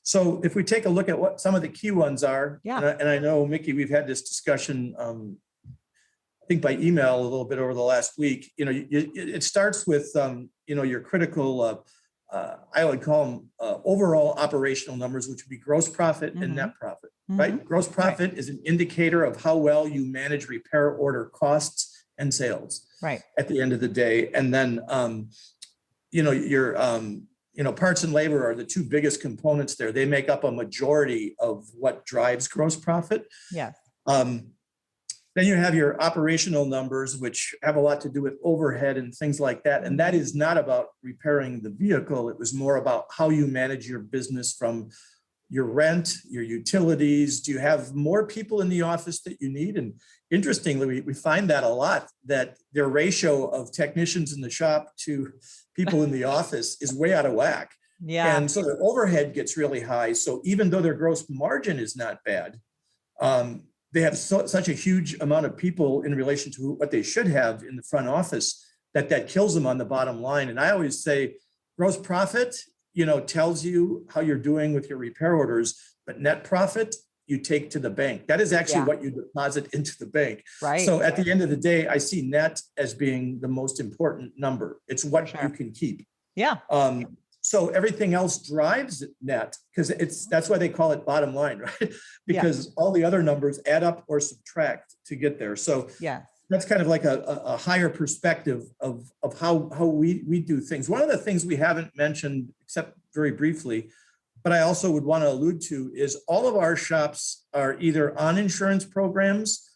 So if we take a look at what some of the key ones are, and I know, Mickey, we've had this discussion, I think by email a little bit over the last week. It starts with, your critical, I would call them overall operational numbers, which would be gross profit and net profit, right? Gross profit is an indicator of how well you manage repair order costs and sales at the end of the day. And then, your parts and labor are the two biggest components there. They make up a majority of what drives gross profit. Yes. Then you have your operational numbers, which have a lot to do with overhead and things like that. And that is not about repairing the vehicle. It was more about how you manage your business, from your rent, your utilities. Do you have more people in the office that you need? And interestingly, we find that a lot, that their ratio of technicians in the shop to people in the office is way out of whack. Yeah. And so their overhead gets really high. So even though their gross margin is not bad, they have such a huge amount of people in relation to what they should have in the front office that kills them on the bottom line. And I always say gross profit, tells you how you're doing with your repair orders, but net profit you take to the bank. That is actually what you deposit into the bank. Right. So at the end of the day, I see net as being the most important number. It's what you can keep. Yeah. So everything else drives net, because that's why they call it bottom line, right? Because all the other numbers add up or subtract to get there. So that's kind of like a higher perspective of how we do things. One of the things we haven't mentioned, except very briefly, but I also would want to allude to, is all of our shops are either on insurance programs,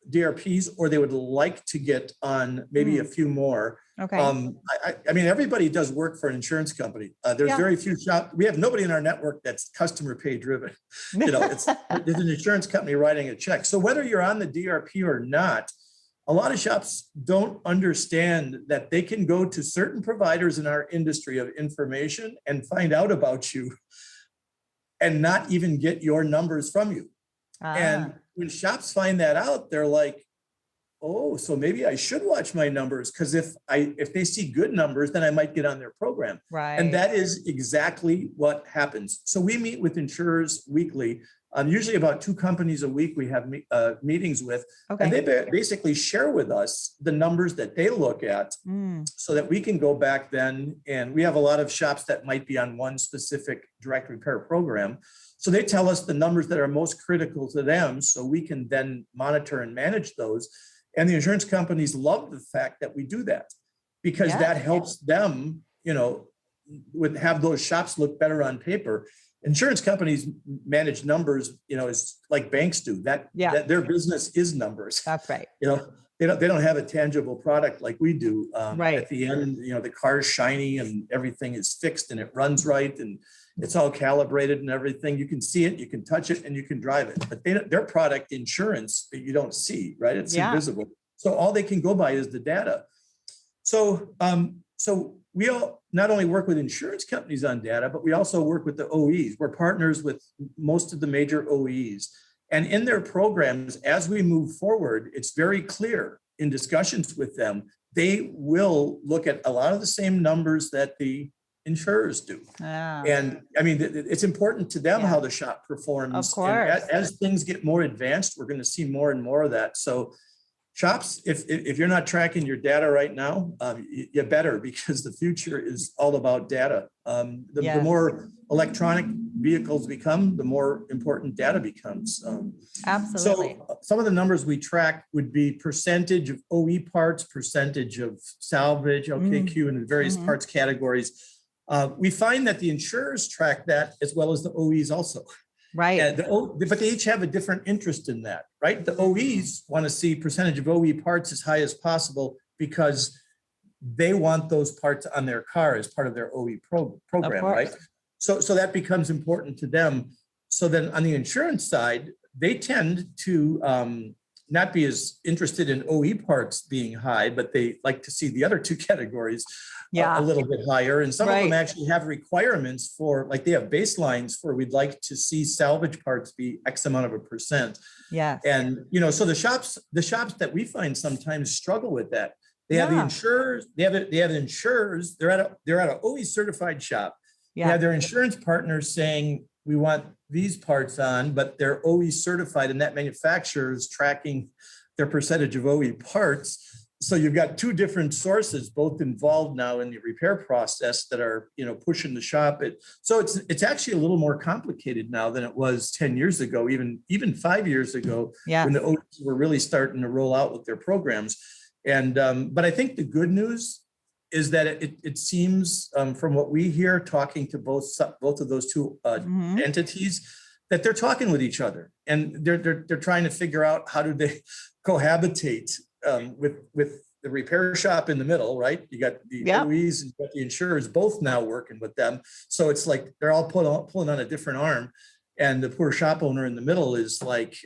DRPs, or they would like to get on maybe a few more. Okay. I mean, everybody does work for an insurance company. There's very few shops. We have nobody in our network that's customer pay driven. There's an insurance company writing a check. So whether you're on the DRP or not, a lot of shops don't understand that they can go to certain providers in our industry of information and find out about you and not even get your numbers from you. And when shops find that out, they're like, oh, so maybe I should watch my numbers, because if they see good numbers, then I might get on their program. Right. And that is exactly what happens. So we meet with insurers weekly. Usually about 2 companies a week we have meetings with, and they basically share with us the numbers that they look at so that we can go back then. And we have a lot of shops that might be on one specific direct repair program. So they tell us the numbers that are most critical to them, so we can then monitor and manage those. And the insurance companies love the fact that we do that, because that helps them, have those shops look better on paper. Insurance companies manage numbers, is like banks do. That their business is numbers. That's right. They don't have a tangible product like we do. At the end, the car's shiny and everything is fixed and it runs right and it's all calibrated and everything. You can see it, you can touch it, and you can drive it. But their product, insurance, you don't see, right? It's invisible. So all they can go by is the data. So we all not only work with insurance companies on data, but we also work with the OEs. We're partners with most of the major OEs. And in their programs, as we move forward, it's very clear in discussions with them, they will look at a lot of the same numbers that the insurers do. And I mean, it's important to them how the shop performs. Of course. And as things get more advanced, we're going to see more and more of that. So shops, if you're not tracking your data right now, you better, because the future is all about data. The more electronic vehicles become, the more important data becomes. Absolutely. So some of the numbers we track would be percentage of OE parts, percentage of salvage, OKQ, and various parts categories. We find that the insurers track that as well as the OEs also. Right. But they each have a different interest in that, right? The OEs want to see percentage of OE parts as high as possible because they want those parts on their car as part of their OE program, right? So that becomes important to them. So then on the insurance side, they tend to not be as interested in OE parts being high, but they like to see the other 2 categories a little bit higher. And some of them actually have requirements for, like they have baselines for, we'd like to see salvage parts be X amount of a percent. Yeah. And, so the shops that we find sometimes struggle with that. They have the insurers, they have insurers, they're at an OE certified shop. Yeah, their insurance partners saying, we want these parts on, but they're OE certified, and that manufacturer is tracking their percentage of OE parts. So you've got two different sources, both involved now in the repair process, that are, pushing the shop. So it's actually a little more complicated now than it was 10 years ago, even 5 years ago, when the OEs were really starting to roll out with their programs. And but I think the good news is that it seems, from what we hear, talking to both of those two entities, that they're talking with each other, and they're trying to figure out how do they cohabitate with the repair shop in the middle, right? You got the OEs and you got the insurers both now working with them. So it's like they're all pulling on a different arm, and the poor shop owner in the middle is like,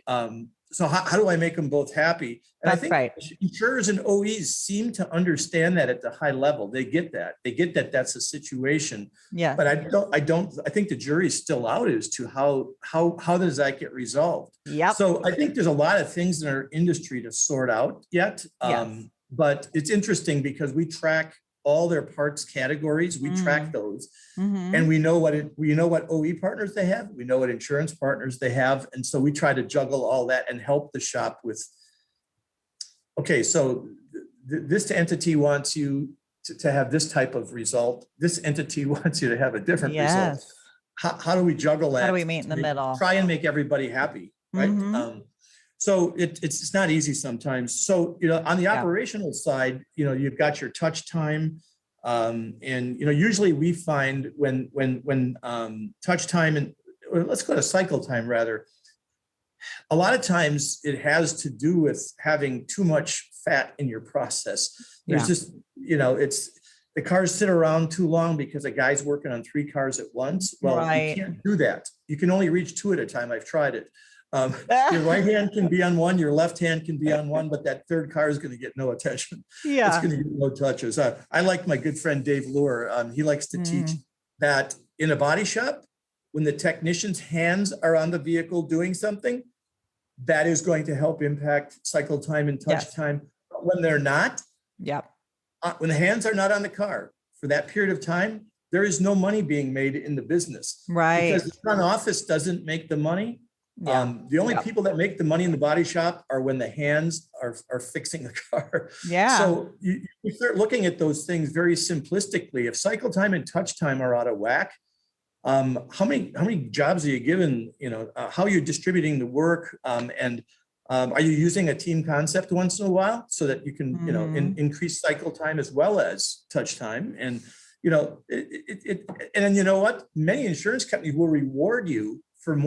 so how do I make them both happy? And I think insurers and OEs seem to understand that at the high level. They get that. They get that that's a situation. Yeah. But I think the jury's still out as to how does that get resolved? Yeah. So I think there's a lot of things in our industry to sort out yet. But it's interesting because we track all their parts categories. We track those, and we know what OE partners they have. We know what insurance partners they have, and so we try to juggle all that and help the shop with. Okay, so this entity wants you to have this type of result. This entity wants you to have a different result. How do we juggle that? How do we meet in the middle? Try and make everybody happy, right? So it's not easy sometimes. So, on the operational side, you've got your touch time. And, usually we find when touch time or let's go to cycle time rather, a lot of times it has to do with having too much fat in your process. There's just, it's the cars sit around too long because a guy's working on 3 cars at once. Well, you can't do that. You can only reach 2 at a time. I've tried it. Your right hand can be on one, your left hand can be on one, but that third car is going to get no attention. It's going to get no touches. I like my good friend Dave Lure. He likes to teach that in a body shop, when the technician's hands are on the vehicle doing something, that is going to help impact cycle time and touch time. But when they're not, when the hands are not on the car for that period of time, there is no money being made in the business. Right. Because the front office doesn't make the money. The only people that make the money in the body shop are when the hands are fixing the car. So you start looking at those things very simplistically. If cycle time and touch time are out of whack, how many jobs are you given? How are you distributing the work? And are you using a team concept once in a while so that you can increase cycle time as well as touch time? And and then many insurance companies will reward you for more